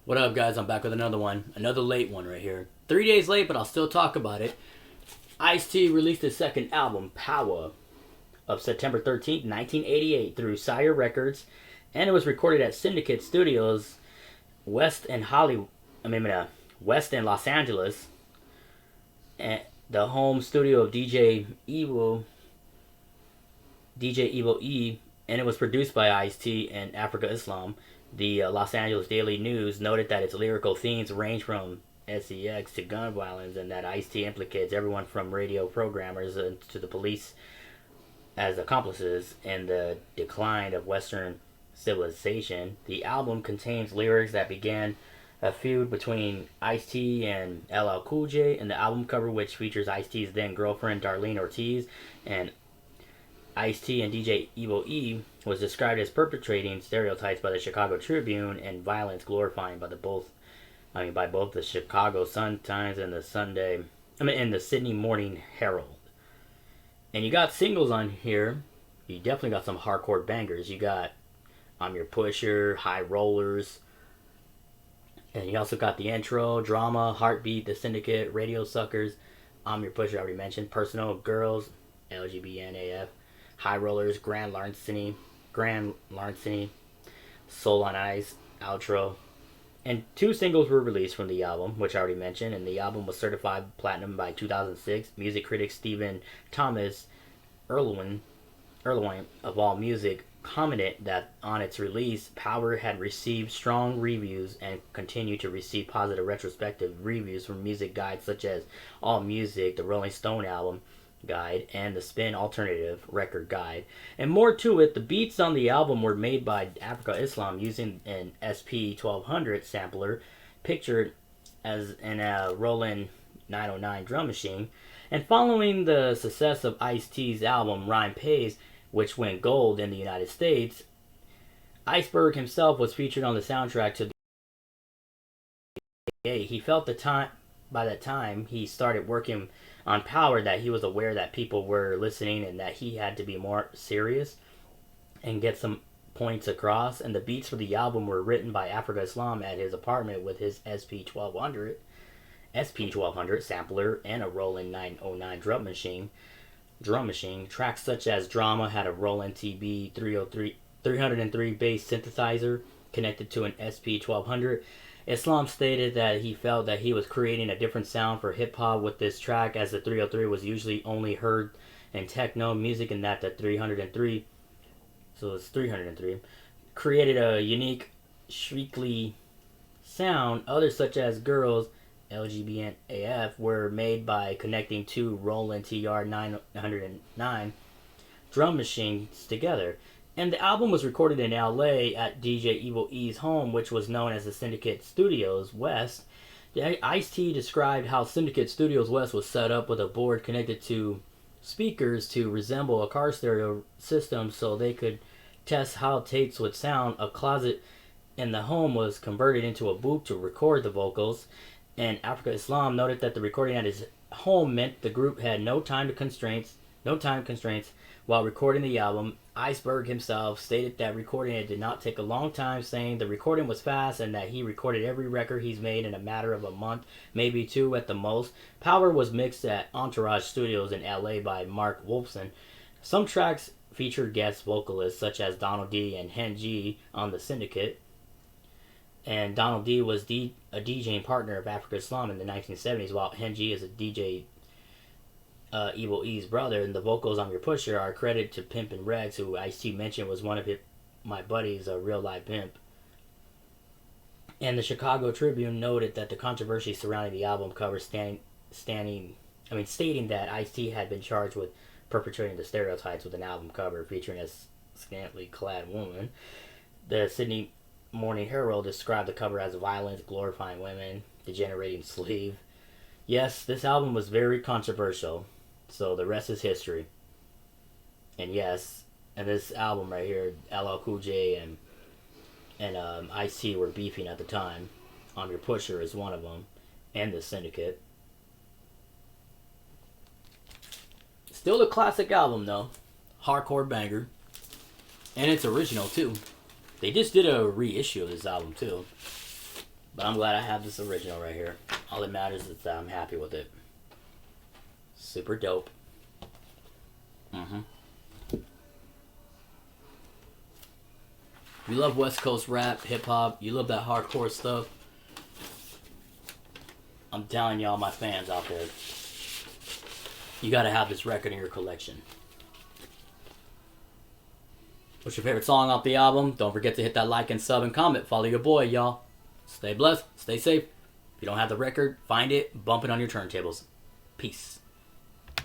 What up, guys? I'm back with another one. Another late one right here. 3 days late, but I'll still talk about it. Ice-T released his second album, Power, of September 13th, 1988, through Sire Records, and it was recorded at Syndicate Studios West in West in Los Angeles, and the home studio of DJ Evo E, and it was produced by Ice-T and Afrika Islam. The Los Angeles Daily News noted that its lyrical themes range from sex to gun violence, and that Ice-T implicates everyone from radio programmers to the police as accomplices in the decline of Western civilization. The album contains lyrics that began a feud between Ice-T and LL Cool J, and the album cover, which features Ice-T's then girlfriend Darlene Ortiz, and Ice-T and DJ Evo E, was described as perpetuating stereotypes by the Chicago Tribune and violence glorifying by both the Chicago Sun-Times and the Sydney Morning Herald. And you got singles on here. You definitely got some hardcore bangers. You got I'm Your Pusher, High Rollers, and you also got the intro, Drama, Heartbeat, The Syndicate, Radio Suckers, I'm Your Pusher, I already mentioned, Personal, Girls, LGBNAF, High Rollers, Grand Larceny, Soul on Ice, Outro. And 2 singles were released from the album, which I already mentioned, and the album was certified platinum by 2006. Music critic Stephen Thomas Erlewine of AllMusic commented that on its release, Power had received strong reviews and continued to receive positive retrospective reviews from music guides such as AllMusic, the Rolling Stone album guide, and the Spin Alternative record guide. And more to it, the beats on the album were made by Afrika Islam using an SP1200 sampler pictured as in a Roland 909 drum machine. And following the success of Ice-T's album Rhyme Pays, which went gold in the United States, Iceberg himself was featured on the soundtrack to the He felt by that time he started working on Power that he was aware that people were listening and that he had to be more serious and get some points across. And the beats for the album were written by Afrika Islam at his apartment with his SP1200 sampler and a Roland 909 drum machine. Tracks such as Drama had a Roland TB 303 bass synthesizer connected to an SP1200. Islam stated that he felt that he was creating a different sound for hip-hop with this track, as the 303 was usually only heard in techno music, and that the 303, created a unique, shriekly sound. Others, such as Girls, LGBNAF, were made by connecting 2 Roland TR 909 drum machines together. And the album was recorded in LA at DJ Evo E's home, which was known as the Syndicate Studios West. Ice-T described how Syndicate Studios West was set up with a board connected to speakers to resemble a car stereo system so they could test how tapes would sound. A closet in the home was converted into a booth to record the vocals. And Afrika Islam noted that the recording at his home meant the group had no time constraints while recording the album. Iceberg himself stated that recording it did not take a long time, saying the recording was fast and that he recorded every record he's made in a matter of a month, maybe 2 at the most. Power was mixed at Entourage Studios in LA by Mark Wolfson. Some tracks featured guest vocalists such as Donald D and Hen G on the Syndicate. And Donald D was a DJing partner of Afrika Islam in the 1970s, while Hen G is a DJ Evo E's brother. And the vocals on Your Pusher are credited to Pimpin' Rex, who Ice-T mentioned was one of my buddies, a real live pimp. And the Chicago Tribune noted that the controversy surrounding the album cover stating that Ice-T had been charged with perpetuating the stereotypes with an album cover featuring a scantily clad woman. The Sydney Morning Herald described the cover as violence, glorifying women, degenerating sleeve. Yes, this album was very controversial, so the rest is history. And yes, and this album right here, LL Cool J and Ice-T were beefing at the time. I'm Your Pusher is one of them, and the Syndicate. Still a classic album though, hardcore banger, and it's original too. They just did a reissue of this album too. But I'm glad I have this original right here. All that matters is that I'm happy with it. Super dope. You love West Coast rap, hip hop, you love that hardcore stuff. I'm telling y'all, my fans out there, you gotta have this record in your collection. What's your favorite song off the album? Don't forget to hit that like and sub and comment. Follow your boy, y'all. Stay blessed, stay safe. If you don't have the record, find it, bump it on your turntables. Peace.